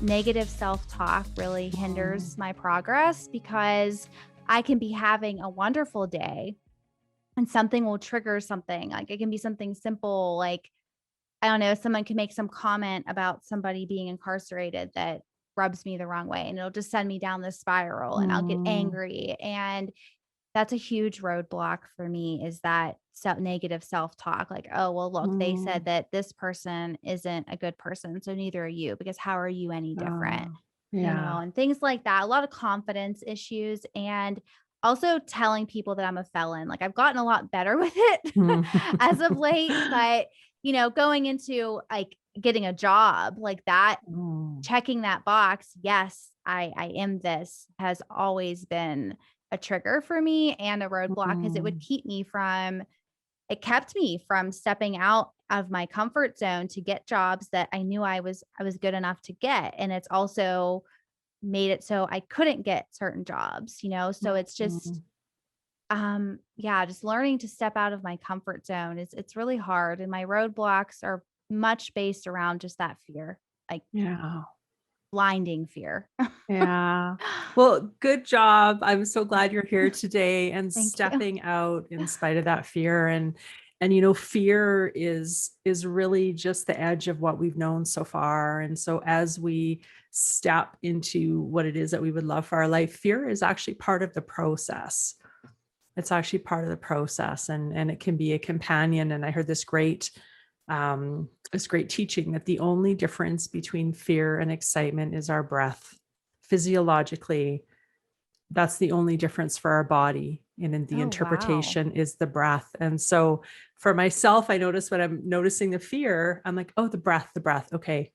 negative self-talk really hinders my progress because I can be having a wonderful day and something will trigger something. Like it can be something simple, like, I don't know, someone can make some comment about somebody being incarcerated that rubs me the wrong way, and it'll just send me down this spiral and I'll get Mm, angry. And that's a huge roadblock for me, is that negative self-talk. Like, oh, well, look, they said mm, that this person isn't a good person. So neither are you, because how are you any different? oh, yeah. And things like that. A lot of confidence issues, and also telling people that I'm a felon. Like, I've gotten a lot better with it Mm. as of late, but going into like getting a job like that, Mm, checking that box, yes, I am this, has always been a trigger for me and a roadblock, because mm, it kept me from stepping out of my comfort zone to get jobs that I knew I was good enough to get. And it's also made it so I couldn't get certain jobs. So it's just mm. yeah, just learning to step out of my comfort zone, it's really hard, and my roadblocks are much based around just that fear, like Yeah. blinding fear. Yeah. Well, good job. I'm so glad you're here today and Thank you. stepping out in spite of that fear. And fear is really just the edge of what we've known so far. And so as we step into what it is that we would love for our life, fear is actually part of the process. It's actually part of the process, and it can be a companion. And I heard this great teaching that the only difference between fear and excitement is our breath. Physiologically, that's the only difference for our body. And in the Oh, wow. interpretation is the breath. And so for myself, I notice when I'm noticing the fear, I'm like, oh, the breath, the breath. Okay.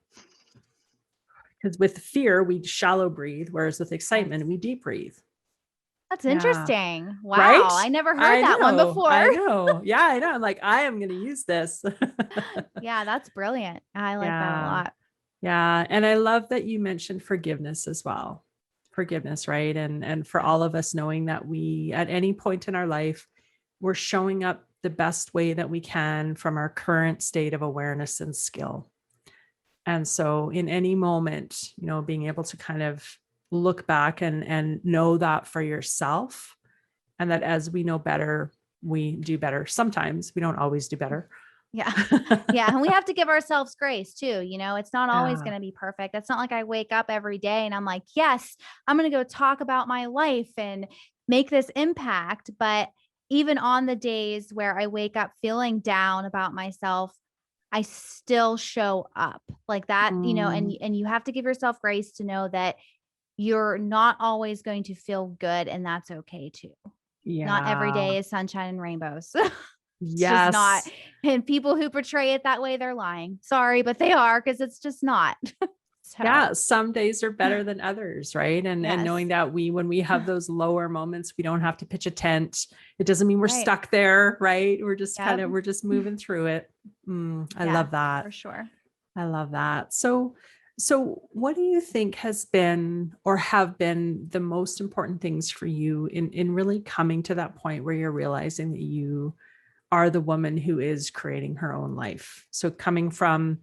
Because with fear, we shallow breathe, whereas with Yes. excitement, we deep breathe. That's Yeah. interesting. Right? Wow, I never heard I that one know. before. I know. Yeah, I know. I'm like, I am going to use this. Yeah, that's brilliant. I like that a Yeah. lot. Yeah. And I love that you mentioned forgiveness as well. Forgiveness, right? And for Yes. all of us knowing that we at any point in our life, we're showing up the best way that we can from our current state of awareness and skill. And so in any moment, being able to kind of look back and know that for yourself, and that as we know better, we do better. Sometimes we don't always do better. Yeah. Yeah, and we have to give ourselves grace too. It's not always Yeah. going to be perfect. It's not like I wake up every day and I'm like, "Yes, I'm going to go talk about my life and make this impact." But even on the days where I wake up feeling down about myself, I still show up like that, Mm, and you have to give yourself grace to know that you're not always going to feel good, and that's okay too. Not every yeah. day is sunshine and rainbows. It's just not. Yes. And people who portray it that way, they're lying. Sorry, but they are, because it's just not. So, Yeah, some days are better than others, right? And yes. knowing that when we have those lower moments, we don't have to pitch a tent. It doesn't mean we're Right. stuck there, right? Yep. We're just moving through it. I Yeah, love that. for sure. I love that. So what do you think has been or have been the most important things for you in really coming to that point where you're realizing that you are the woman who is creating her own life? So coming from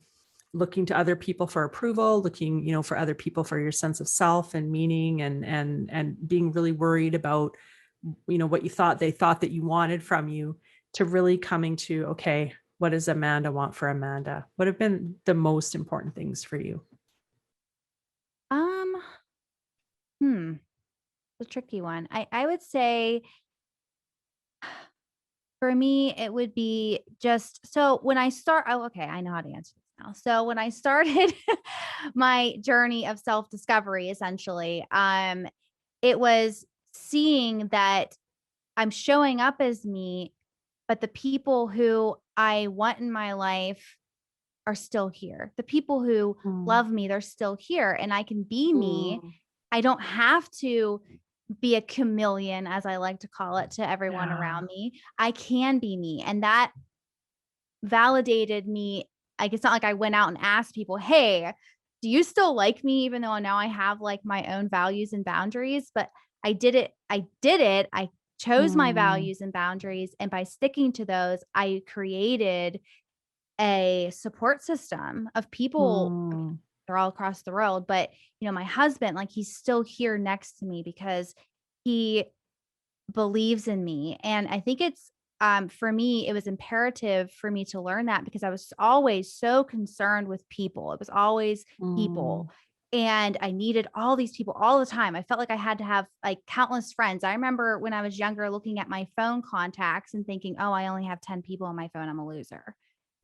looking to other people for approval, looking, for other people for your sense of self and meaning, and being really worried about, what they thought that you wanted from you, to really coming to, okay, what does Amanda want for Amanda? What have been the most important things for you? Um, hmm, a tricky one. I would say for me, it would be just so when I start, oh, okay, I know how to answer this now. So when I started my journey of self-discovery, essentially, it was seeing that I'm showing up as me, but the people who I want in my life are still here. The people who Mm, love me, they're still here, and I can be me. mm, I don't have to be a chameleon, as I like to call it, to everyone yeah. around me. I can be me. And that validated me. Like, it's not like I went out and asked people, "Hey, do you still like me?" Even though now I have like my own values and boundaries, but I did it. I did it. I chose my Mm, values and boundaries. And by sticking to those, I created a support system of people mm, they're all across the world. But, my husband, like, he's still here next to me because he believes in me. And I think it's, for me, it was imperative for me to learn that because I was always so concerned with people. It was always people. Mm, And I needed all these people all the time. I felt like I had to have like countless friends. I remember when I was younger looking at my phone contacts and thinking, oh, I only have 10 people on my phone. I'm a loser.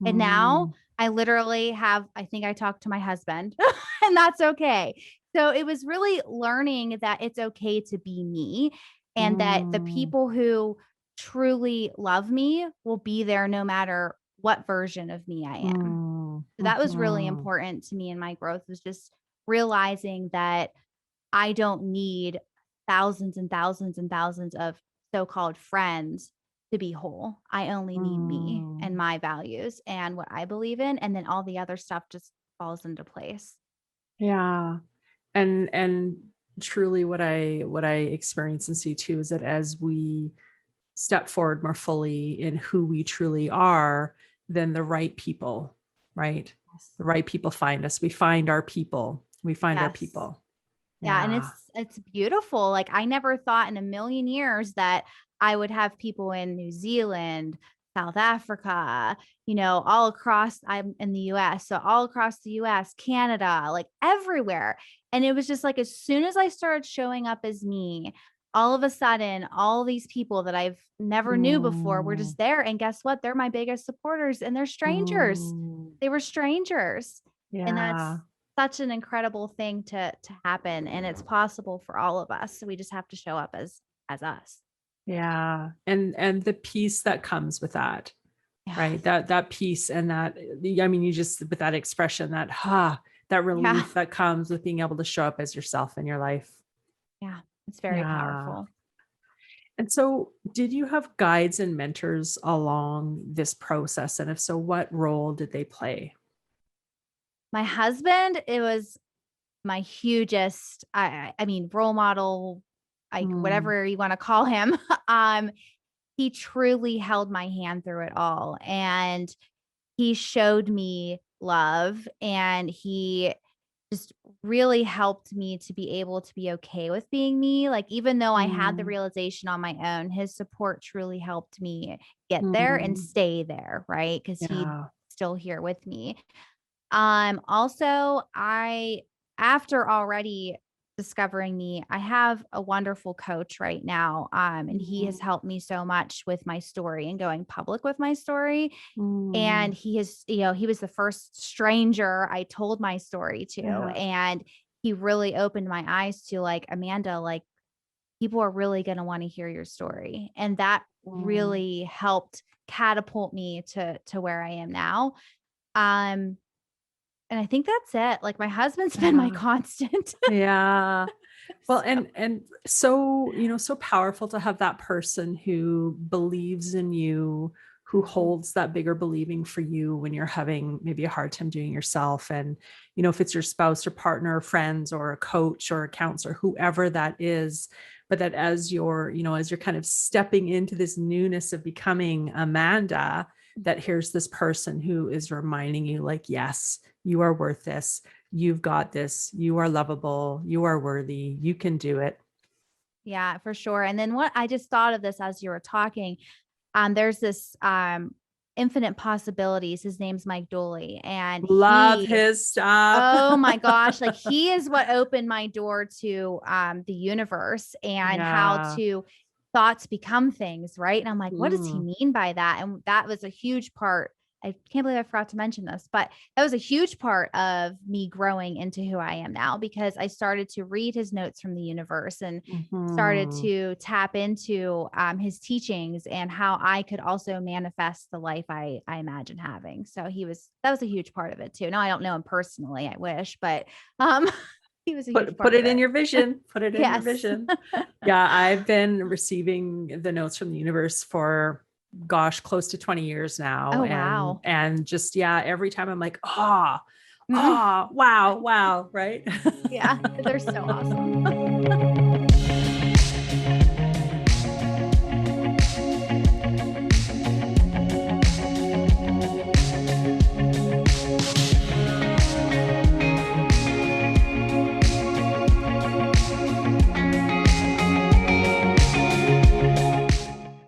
And now mm, I literally have, I think I talked to my husband and that's okay. So it was really learning that it's okay to be me and that the mm, people who truly love me will be there no matter what version of me I am. mm, So that was really mhm, important to me in my growth was just realizing that I don't need thousands and thousands and thousands of so-called friends to be whole. I only need me and mm. my values and what I believe in, and then all the other stuff just falls into place. Yeah. And truly what I experience and see too is that as we step forward more fully in who we truly are, then the right people, right? Yes. The right people find us. We find our people. We find our Yes. people. Yeah, and Yeah. it's beautiful. Like I never thought in a million years that I would have people in New Zealand, South Africa, all across I'm in the US. So all across the US, Canada, like everywhere. And it was just like as soon as I started showing up as me, all of a sudden, all these people that I've never knew before were Mm, just there. And guess what? They're my biggest supporters and they're strangers. mm. They were strangers. And that's Yeah. such an incredible thing to happen, and it's possible for all of us. So we just have to show up as us. Yeah. And the peace that comes with that, right? Yes. That peace and that, I mean, you just with that expression, that Yeah. relief that comes with being able to show up as yourself in your life. Yeah. It's very Yeah. powerful. And so, did you have guides and mentors along this process? And if so, what role did they play? My husband, it was my hugest, I mean, role model, like Mm, whatever you want to call him. um, he truly held my hand through it all. And he showed me love and he just really helped me to be able to be okay with being me. Like, even though I had the mm, realization on my own, his support truly helped me get there and mm. stay there, right? Because he's Yeah. still here with me. Also, after already discovering me, I have a wonderful coach right now. And he has Mm, helped me so much with my story and going public with my story. And mm. he was the first stranger I told my story to. Yeah. And he really opened my eyes to like, Amanda, like people are really going to want to hear your story. And that Mm. really helped catapult me to where I am now. Um, and I think that's it. Like my husband's been my Yeah. constant. Yeah. Well, So, and so, so powerful to have that person who believes in you, who mhm. holds that bigger believing for you when you're having maybe a hard time doing yourself. And, if it's your spouse or partner or friends or a coach or a counselor, whoever that is, but that as you're kind of stepping into this newness of becoming Amanda, that here's this person who is reminding you, like, yes, you are worth this. You've got this. You are lovable. You are worthy. You can do it. Yeah, for sure. And then what I just thought of this as you were talking, there's this infinite possibilities. His name's Mike Dooley. And Love his stuff. oh my gosh, like he is what opened my door to the universe and how Yeah. to thoughts become things, right? And I'm like, what does he Mm, mean by that? And that was a huge part. I can't believe I forgot to mention this, but that was a huge part of me growing into who I am now because I started to read his notes from the universe and started mhm. to tap into his teachings and how I could also manifest the life I imagine having. So that was a huge part of it too. No, I don't know him personally. I wish, but um, he was a huge Put part of it in it. your vision. Put it in your Yes. vision. Yeah, I've been receiving the notes from the universe for gosh, close to 20 years now. Oh, And wow. just yeah, every time I'm like, Mm, wow, wow, right? yeah, they're so awesome.